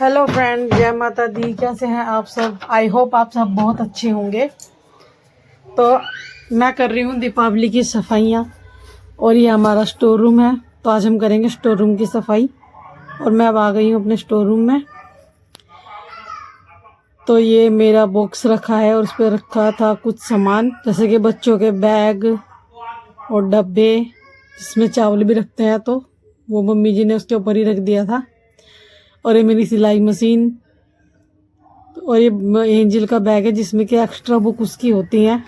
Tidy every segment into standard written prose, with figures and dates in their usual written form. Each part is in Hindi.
हेलो फ्रेंड, जय माता दी। कैसे हैं आप सब? आई होप आप सब बहुत अच्छे होंगे। तो मैं कर रही हूँ दीपावली की सफाइयाँ और ये हमारा स्टोर रूम है। तो आज हम करेंगे स्टोर रूम की सफाई और मैं अब आ गई हूँ अपने स्टोर रूम में। तो ये मेरा बॉक्स रखा है और उस पर रखा था कुछ सामान, जैसे कि बच्चों के बैग और डब्बे जिसमें चावल भी रखते हैं, तो वो मम्मी जी ने उसके ऊपर ही रख दिया था। और ये मेरी सिलाई मशीन और ये एंजल का बैग है जिसमें कि एक्स्ट्रा बुक उसकी होती हैं,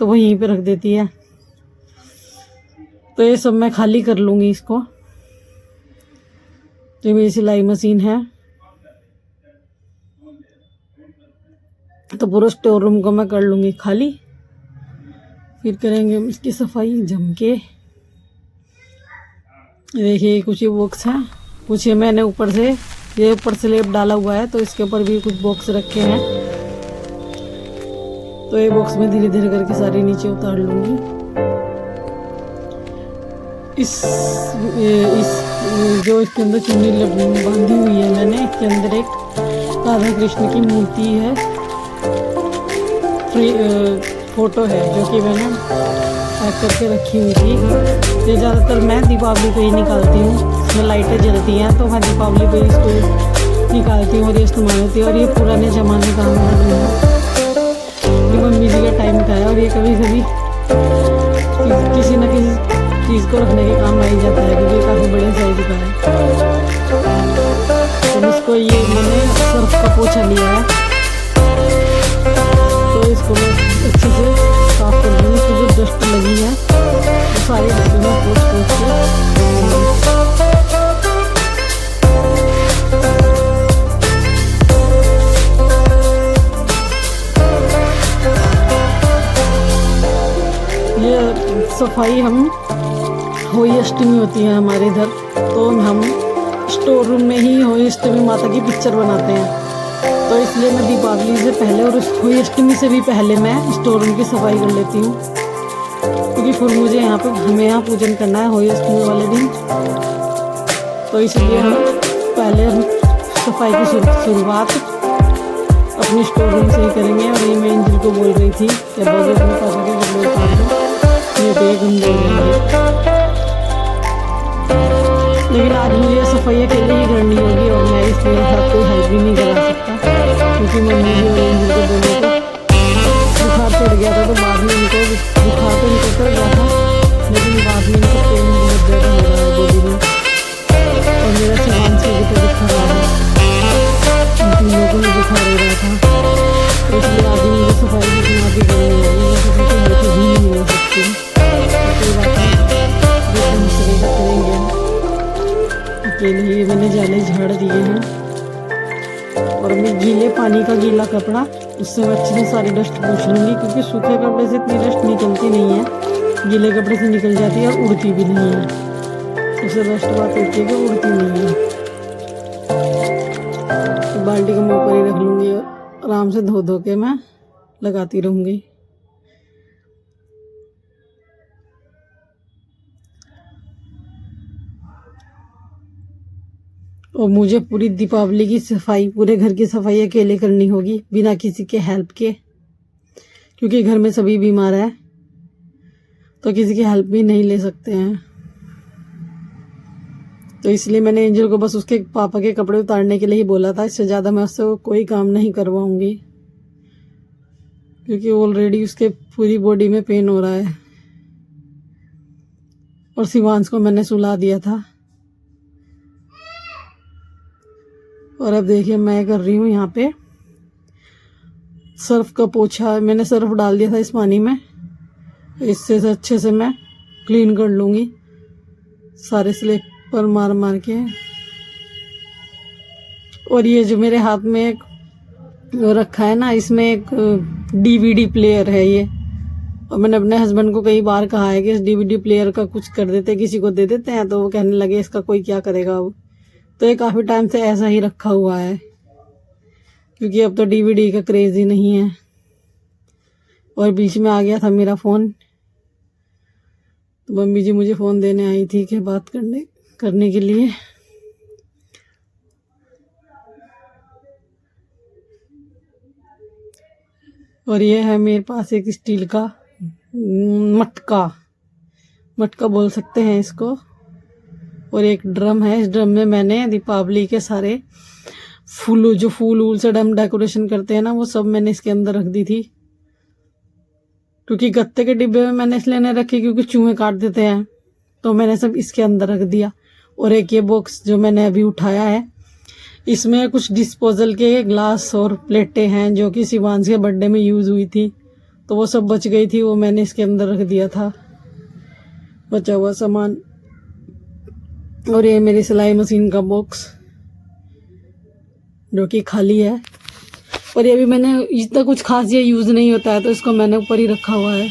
तो वो यहीं पे रख देती है। तो ये सब मैं खाली कर लूँगी इसको। तो ये मेरी सिलाई मशीन है। तो पूरा स्टोर रूम को मैं कर लूँगी खाली, फिर करेंगे हम इसकी सफाई जम के। देखिए कुछ ये बॉक्स है, कुछ ये मैंने ऊपर से स्लेब डाला हुआ है, तो इसके ऊपर भी कुछ बॉक्स रखे हैं। तो ये बॉक्स में धीरे धीरे करके सारे नीचे उतार लूँगी। इस जो इसके अंदर चुन्नी बांधी हुई है मैंने, इसके अंदर एक राधा कृष्ण की मूर्ति है, फोटो है जो कि मैंने पैक करके रखी हुई थी। ये ज़्यादातर मैं दीपावली पे ही निकालती हूँ, इसमें लाइटें जलती हैं तो मैं दीपावली पे इसको निकालती हूँ और ये इस्तेमाल होती है। और ये पुराने ज़माने का मॉडल है, ये मम्मी जी का टाइम का है और ये कभी कभी किसी न किसी चीज़ को रखने के काम आ ही जाता है, क्योंकि काफ़ी बड़े साइज का है। तो इसको ये मैंने सर्फ का पोछा लिया है, तो इसको मैं अच्छे से साफ कर दूँगी। इसको जो डस्ट लगी है वो सारी डस्ट में पोंछ के ये सफाई हम होली अष्टमी होती है हमारे इधर, तो हम स्टोर रूम में ही होली अष्टमी माता की पिक्चर बनाते हैं। तो इसलिए मैं दीपावली से पहले और होली अष्टमी से भी पहले मैं स्टोर रूम की सफाई कर लेती हूँ, क्योंकि फिर मुझे हमें यहाँ पूजन करना है होली अष्टमी वाले दिन। तो इसलिए हम पहले सफाई की शुरुआत अपने स्टोर रूम से ही करेंगे। और ये मैं एंजल को बोल रही थी कि बाबू अपने पापा के कपड़े उतार दो, ये तो गंदे हो जाएंगे। लेकिन आज मुझे सफाई अकेले ही करनी होगी और मैं इसमें साथ कोई हेल्प भी नहीं करा सकता, क्योंकि मम्मी जी और एंजल को दोनों को बुखार चढ़ गया था। तो बाद में इनको बुखार तो इनको चढ़ गया था, लेकिन बाद में इनको पेन बहुत ज़्यादा हो रहा है बॉडी में। और मेरा सामान से भी तो दिखा रहा है, इन तीनों को भी बुखार हो रहा था। तो इसलिए आज मुझे सफाई की भी करनी होगी, मैं किसी की हेल्प भी नहीं मिल सकती। कोई बात नहीं, जो हम सरेगा करेंगे। अकेले ही मैंने जाले झाड़ दिए हैं और मैं गीले पानी का गीला कपड़ा, उससे मैं अच्छे से सारी डस्ट पोंछ लूँगी, क्योंकि सूखे कपड़े से इतनी डस्ट निकलती नहीं है, गीले कपड़े से निकल जाती है और उड़ती भी नहीं है। सबसे बेस्ट बात होती है कि उड़ती नहीं है। तो बाल्टी को मुँह पर ही रख लूँगी और आराम से धो धो के मैं लगाती रहूँगी। और मुझे पूरी दीपावली की सफाई, पूरे घर की सफाई अकेले करनी होगी बिना किसी के हेल्प के, क्योंकि घर में सभी बीमार हैं, तो किसी की हेल्प भी नहीं ले सकते हैं। तो इसलिए मैंने एंजल को बस उसके पापा के कपड़े उतारने के लिए ही बोला था, इससे ज़्यादा मैं उससे कोई काम नहीं करवाऊंगी, क्योंकि ऑलरेडी उसके पूरी बॉडी में पेन हो रहा है। और शिवांश को मैंने सुला दिया था। और अब देखिए मैं कर रही हूँ यहाँ पे सर्फ का पोछा। मैंने सर्फ डाल दिया था इस पानी में, इससे अच्छे से मैं क्लीन कर लूँगी सारे स्लेब पर मार मार के। और ये जो मेरे हाथ में एक रखा है ना, इसमें एक डीवीडी प्लेयर है ये, और मैंने अपने हस्बैंड को कई बार कहा है कि इस डीवीडी प्लेयर का कुछ कर देते, किसी को दे देते हैं, तो वो कहने लगे इसका कोई क्या करेगा अब। तो ये काफ़ी टाइम से ऐसा ही रखा हुआ है, क्योंकि अब तो डीवीडी का क्रेज़ ही नहीं है। और बीच में आ गया था मेरा फ़ोन, तो मम्मी जी मुझे फ़ोन देने आई थी कि बात करने के लिए। और ये है मेरे पास एक स्टील का मटका, मटका बोल सकते हैं इसको। और एक ड्रम है, इस ड्रम में मैंने दीपावली के सारे फूल, जो फूल से हम डेकोरेशन करते हैं ना, वो सब मैंने इसके अंदर रख दी थी। क्योंकि गत्ते के डिब्बे में मैंने इसलिए नहीं रखी क्योंकि चूहे काट देते हैं, तो मैंने सब इसके अंदर रख दिया। और एक ये बॉक्स जो मैंने अभी उठाया है, इसमें कुछ डिस्पोजल के ग्लास और प्लेटें हैं जो कि शिवांश के बर्थडे में यूज़ हुई थी, तो वो सब बच गई थी, वो मैंने इसके अंदर रख दिया था बचा हुआ सामान। और ये मेरी सिलाई मशीन का बॉक्स जो कि खाली है। और ये भी मैंने इतना कुछ खास ये यूज़ नहीं होता है, तो इसको मैंने ऊपर ही रखा हुआ है।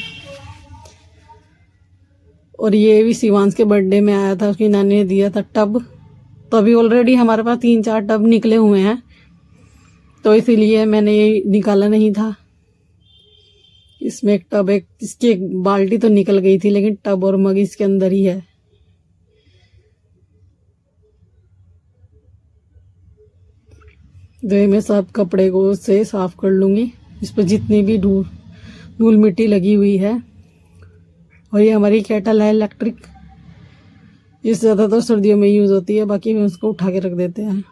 और ये भी शिवांश के बर्थडे में आया था, उसकी नानी ने दिया था टब। तो अभी ऑलरेडी हमारे पास 3-4 टब निकले हुए हैं, तो इसीलिए मैंने ये निकाला नहीं था। इसमें एक टब, एक इसकी एक बाल्टी तो निकल गई थी, लेकिन टब और मग इसके अंदर ही है। तो ये मैं सब कपड़े को से साफ कर लूँगी, इस पर जितनी भी धूल मिट्टी लगी हुई है। और ये हमारी केटल है इलेक्ट्रिक, ये ज़्यादातर सर्दियों में यूज़ होती है, बाकी हम उसको उठा के रख देते हैं।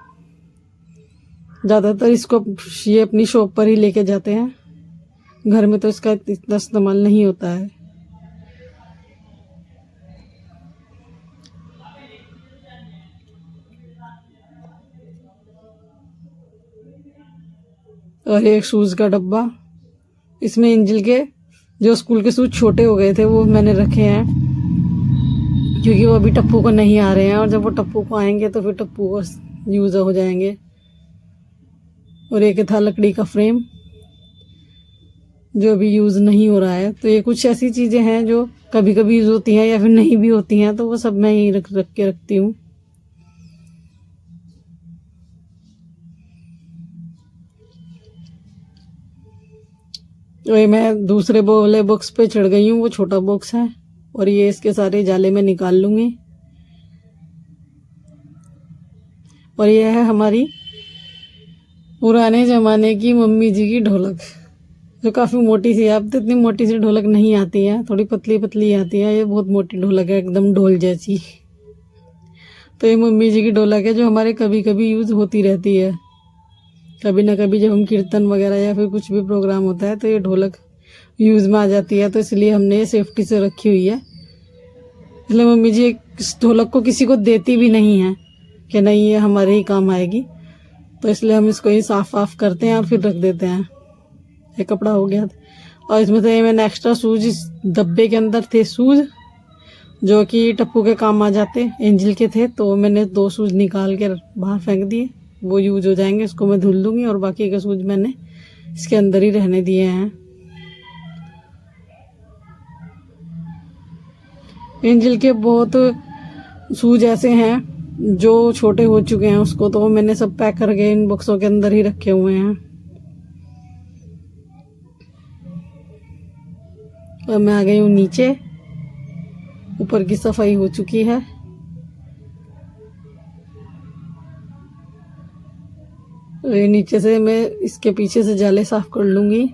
ज़्यादातर इसको ये अपनी शॉप पर ही लेके जाते हैं, घर में तो इसका इतना इस्तेमाल नहीं होता है। और एक शूज़ का डब्बा, इसमें एंजल के जो स्कूल के शूज़ छोटे हो गए थे वो मैंने रखे हैं, क्योंकि वो अभी टप्पू को नहीं आ रहे हैं, और जब वो टप्पू को आएंगे तो फिर टप्पू को यूज़ हो जाएंगे। और एक था लकड़ी का फ्रेम जो अभी यूज़ नहीं हो रहा है। तो ये कुछ ऐसी चीज़ें हैं जो कभी कभी यूज़ होती हैं या फिर नहीं भी होती हैं, तो वो सब मैं यहीं रख के रखती हूँ। ये मैं दूसरे वाले बॉक्स पे चढ़ गई हूँ, वो छोटा बॉक्स है, और ये इसके सारे जाले में निकाल लूँगी। और ये है हमारी पुराने ज़माने की मम्मी जी की ढोलक, जो काफ़ी मोटी सी है। अब तो इतनी मोटी सी ढोलक नहीं आती है, थोड़ी पतली पतली आती है। ये बहुत मोटी ढोलक है, एकदम ढोल जैसी। तो ये मम्मी जी की ढोलक है जो हमारे कभी कभी यूज़ होती रहती है, कभी ना कभी जब हम कीर्तन वगैरह या फिर कुछ भी प्रोग्राम होता है तो ये ढोलक यूज़ में आ जाती है। तो इसलिए हमने ये सेफ्टी से रखी हुई है। इसलिए मम्मी जी इस ढोलक को किसी को देती भी नहीं है कि नहीं ये हमारे ही काम आएगी, तो इसलिए हम इसको ही साफ करते हैं और फिर रख देते हैं। ये कपड़ा हो गया। और इसमें से मैंने एक्स्ट्रा शूज, इस डब्बे के अंदर थे शूज जो कि टप्पू के काम आ जाते, एंजल के थे, तो मैंने 2 शूज निकाल के बाहर फेंक दिए, वो यूज हो जाएंगे, इसको मैं धुल दूंगी। और बाकी के शूज मैंने इसके अंदर ही रहने दिए हैं। एंजल के बहुत शूज ऐसे हैं जो छोटे हो चुके हैं उसको, तो मैंने सब पैक करके इन बॉक्सों के अंदर ही रखे हुए हैं। और मैं आ गई हूँ नीचे, ऊपर की सफाई हो चुकी है। ये नीचे से मैं इसके पीछे से जाले साफ कर लूंगी।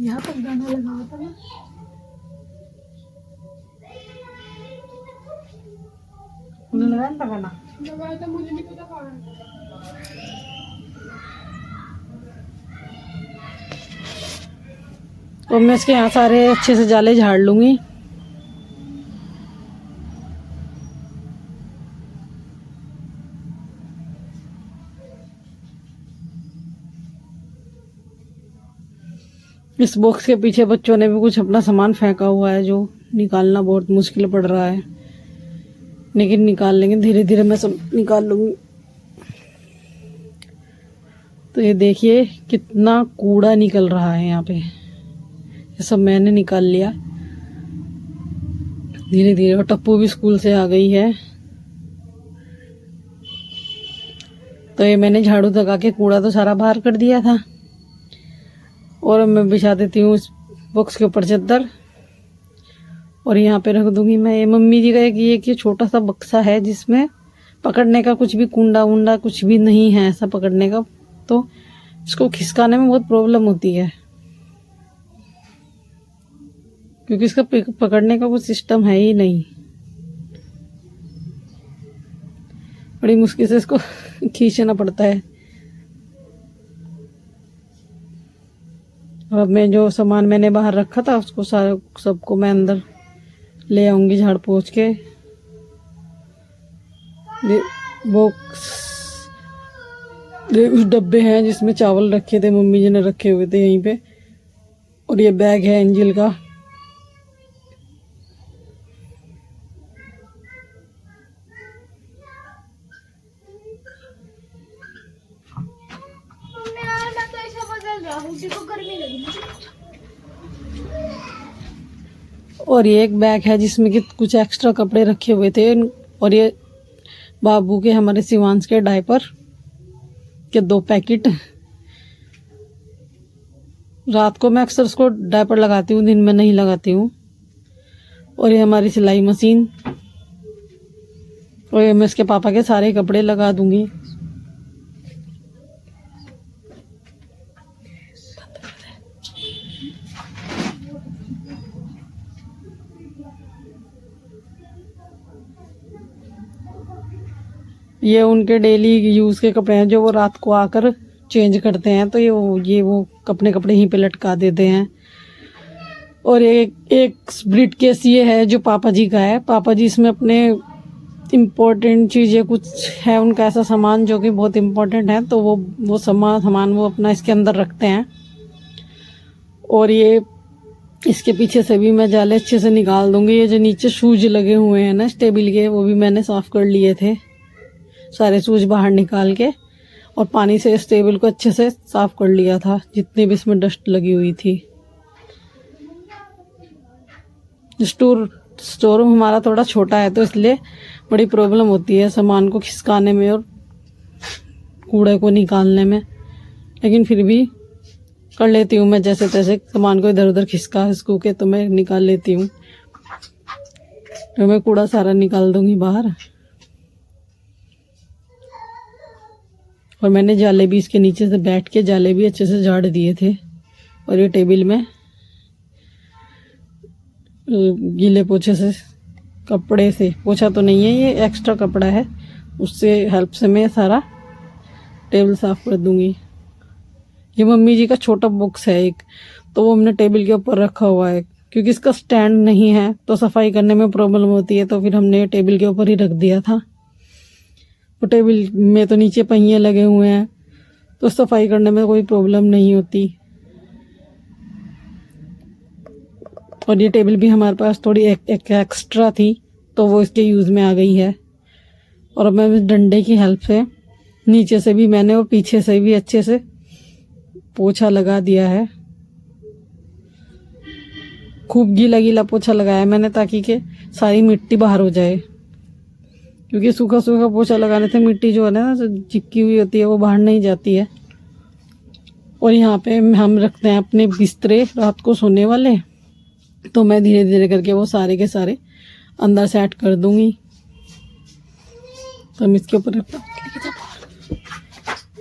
यहाँ तक गाना लगा था ना, उन्हें लगाया था गाना, लगाया था, मुझे नहीं पता कहाँ है। तो मैं इसके यहाँ सारे अच्छे से जाले झाड़ लूँगी। इस बॉक्स के पीछे बच्चों ने भी कुछ अपना सामान फेंका हुआ है जो निकालना बहुत मुश्किल पड़ रहा है, लेकिन निकाल लेंगे धीरे धीरे, मैं सब निकाल लूँगी। तो ये देखिए कितना कूड़ा निकल रहा है यहाँ पे, ये सब मैंने निकाल लिया धीरे धीरे। और टप्पू भी स्कूल से आ गई है, तो ये मैंने झाड़ू लगा के कूड़ा तो सारा बाहर कर दिया था। और मैं बिछा देती हूँ इस बॉक्स के ऊपर चादर, और यहाँ पे रख दूंगी मैं। ये मम्मी जी का एक ये छोटा सा बक्सा है जिसमें पकड़ने का कुछ भी कुंडा वुंडा कुछ भी नहीं है ऐसा पकड़ने का, तो इसको खिसकाने में बहुत प्रॉब्लम होती है क्योंकि इसका पकड़ने का कुछ सिस्टम है ही नहीं। बड़ी मुश्किल से इसको खींचना पड़ता है। और अब मैं जो सामान मैंने बाहर रखा था उसको सारे सबको मैं अंदर ले आऊंगी झाड़ पोंछ के। बॉक्स उस डब्बे हैं जिसमें चावल रखे थे, मम्मी जी ने रखे हुए थे यहीं पे। और ये बैग है एंजिल का। और ये एक बैग है जिसमें कि कुछ एक्स्ट्रा कपड़े रखे हुए थे। और ये बाबू के हमारे शिवांश के डायपर के 2 पैकेट। रात को मैं अक्सर उसको डायपर लगाती हूँ, दिन में नहीं लगाती हूँ। और ये हमारी सिलाई मशीन। और ये मैं इसके पापा के सारे कपड़े लगा दूंगी। ये उनके डेली यूज के कपड़े हैं जो वो रात को आकर चेंज करते हैं, तो ये वो अपने कपड़े यहीं पे लटका देते हैं। और एक ब्रीट केस ये है जो पापा जी का है। पापा जी इसमें अपने इम्पोर्टेंट चीज़ें कुछ है उनका ऐसा सामान जो कि बहुत इम्पोर्टेंट है, तो वो सामान वो अपना इसके अंदर रखते हैं। और ये इसके पीछे से भी मैं जाले अच्छे से निकाल दूंगी। ये जो नीचे शूज लगे हुए हैं ना टेबल के, वो भी मैंने साफ कर लिए थे, सारे शूज बाहर निकाल के। और पानी से इस टेबल को अच्छे से साफ कर लिया था जितनी भी इसमें डस्ट लगी हुई थी। स्टोर रूम हमारा थोड़ा छोटा है तो इसलिए बड़ी प्रॉब्लम होती है सामान को खिसकाने में और कूड़े को निकालने में, लेकिन फिर भी कर लेती हूँ मैं जैसे तैसे। सामान को इधर उधर खिसका के तो मैं निकाल लेती हूँ। तो मैं कूड़ा सारा निकाल दूंगी बाहर। और मैंने जाले भी इसके नीचे से बैठ के जाले भी अच्छे से झाड़ दिए थे। और ये टेबल में गीले पोछे से, कपड़े से, पोछा तो नहीं है ये एक्स्ट्रा कपड़ा है, उससे हेल्प से मैं सारा टेबल साफ कर दूंगी। ये मम्मी जी का छोटा बॉक्स है एक, तो वो हमने टेबल के ऊपर रखा हुआ है क्योंकि इसका स्टैंड नहीं है तो सफाई करने में प्रॉब्लम होती है, तो फिर हमने टेबल के ऊपर ही रख दिया था। तो टेबल में तो नीचे पहिए लगे हुए हैं तो सफाई करने में कोई प्रॉब्लम नहीं होती। और ये टेबल भी हमारे पास थोड़ी एक एक्स्ट्रा थी तो वो इसके यूज़ में आ गई है। और अब मैं डंडे की हेल्प से नीचे से भी मैंने और पीछे से भी अच्छे से पोछा लगा दिया है। खूब गीला गीला पोछा लगाया मैंने ताकि के सारी मिट्टी बाहर हो जाए, क्योंकि सूखा सूखा पोछा लगाने से मिट्टी जो है ना चिपकी हुई होती है वो बाहर नहीं जाती है। और यहाँ पे हम रखते हैं अपने बिस्तरे रात को सोने वाले, तो मैं धीरे धीरे करके वो सारे के सारे अंदर सेट कर दूंगी। तो हम इसके ऊपर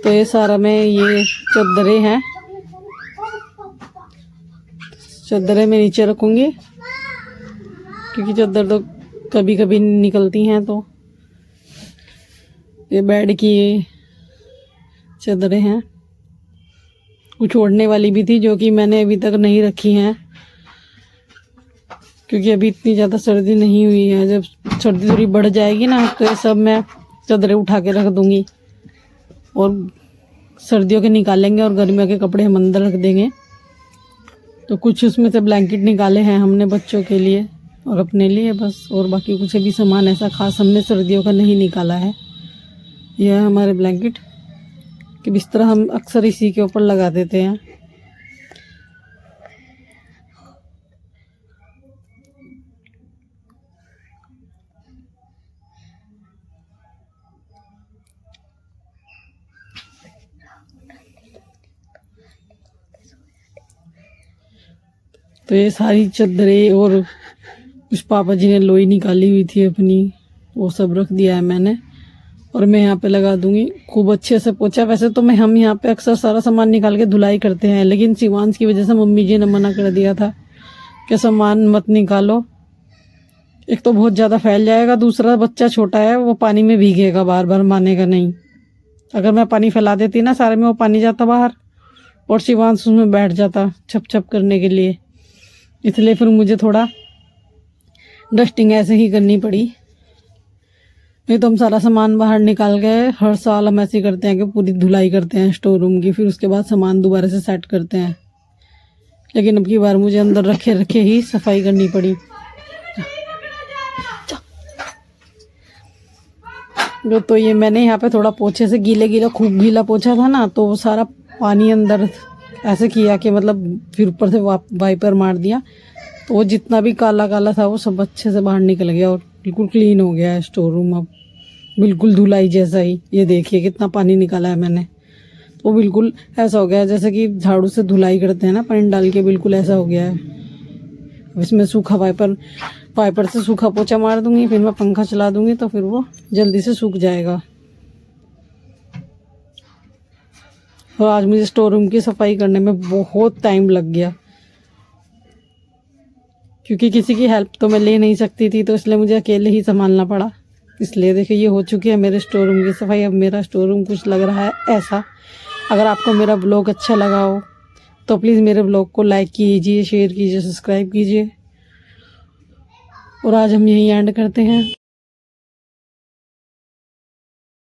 तो ये सारा मैं ये चादरें हैं, चादरें मैं नीचे रखूंगी क्योंकि चादर तो कभी कभी निकलती हैं। तो ये बेड की चादरें हैं कुछ ओढ़ने वाली भी थी जो कि मैंने अभी तक नहीं रखी हैं, क्योंकि अभी इतनी ज़्यादा सर्दी नहीं हुई है। जब सर्दी थोड़ी बढ़ जाएगी ना तो ये सब मैं चादरें उठा के रख दूँगी और सर्दियों के निकालेंगे और गर्मियों के कपड़े हम अंदर रख देंगे। तो कुछ उसमें से ब्लैंकेट निकाले हैं हमने बच्चों के लिए और अपने लिए बस, और बाकी कुछ भी सामान ऐसा खास हमने सर्दियों का नहीं निकाला है। यह है हमारे ब्लैंकेट कि बिस्तर हम अक्सर इसी के ऊपर लगा देते हैं। तो ये सारी चादरें और कुछ पापा जी ने लोई निकाली हुई थी अपनी, वो सब रख दिया है मैंने और मैं यहाँ पे लगा दूंगी खूब अच्छे से पोछा। वैसे तो हम यहाँ पे अक्सर सारा सामान निकाल के धुलाई करते हैं, लेकिन शिवांश की वजह से मम्मी जी ने मना कर दिया था कि सामान मत निकालो, एक तो बहुत ज़्यादा फैल जाएगा, दूसरा बच्चा छोटा है वो पानी में भीगेगा, बार बार मानेगा नहीं। अगर मैं पानी फैला देती ना सारे में, वो पानी जाता बाहर और शिवांश उसमें बैठ जाता छप छप करने के लिए, इसलिए फिर मुझे थोड़ा डस्टिंग ऐसे ही करनी पड़ी। नहीं तो हम सारा सामान बाहर निकाल के हर साल हम ऐसे करते हैं कि पूरी धुलाई करते हैं स्टोर रूम की, फिर उसके बाद सामान दोबारा से सेट करते हैं। लेकिन अब की बार मुझे अंदर रखे रखे ही सफाई करनी पड़ी। तो ये मैंने यहाँ पे थोड़ा पोछे से गीला खूब गीला पोछा था ना, तो वो सारा पानी अंदर ऐसे किया कि मतलब फिर ऊपर से वाइपर मार दिया, तो वो जितना भी काला काला था वो सब अच्छे से बाहर निकल गया और बिल्कुल क्लीन हो गया है स्टोर रूम अब, बिल्कुल धुलाई जैसा ही। ये देखिए कितना पानी निकाला है मैंने, तो वो बिल्कुल ऐसा हो गया है जैसे कि झाड़ू से धुलाई करते हैं ना पानी डाल के, बिल्कुल ऐसा हो गया है। अब इसमें सूखा वाइपर से सूखा पोछा मार दूंगी, फिर मैं पंखा चला दूंगी तो फिर वो जल्दी से सूख जाएगा। और आज मुझे स्टोर रूम की सफाई करने में बहुत टाइम लग गया, क्योंकि किसी की हेल्प तो मैं ले नहीं सकती थी, तो इसलिए मुझे अकेले ही संभालना पड़ा। इसलिए देखिए ये हो चुकी है मेरे स्टोर रूम की सफाई। अब मेरा स्टोर रूम कुछ लग रहा है ऐसा। अगर आपको मेरा ब्लॉग अच्छा लगा हो तो प्लीज़ मेरे ब्लॉग को लाइक कीजिए, शेयर कीजिए, सब्सक्राइब कीजिए। और आज हम यहीं एंड करते हैं।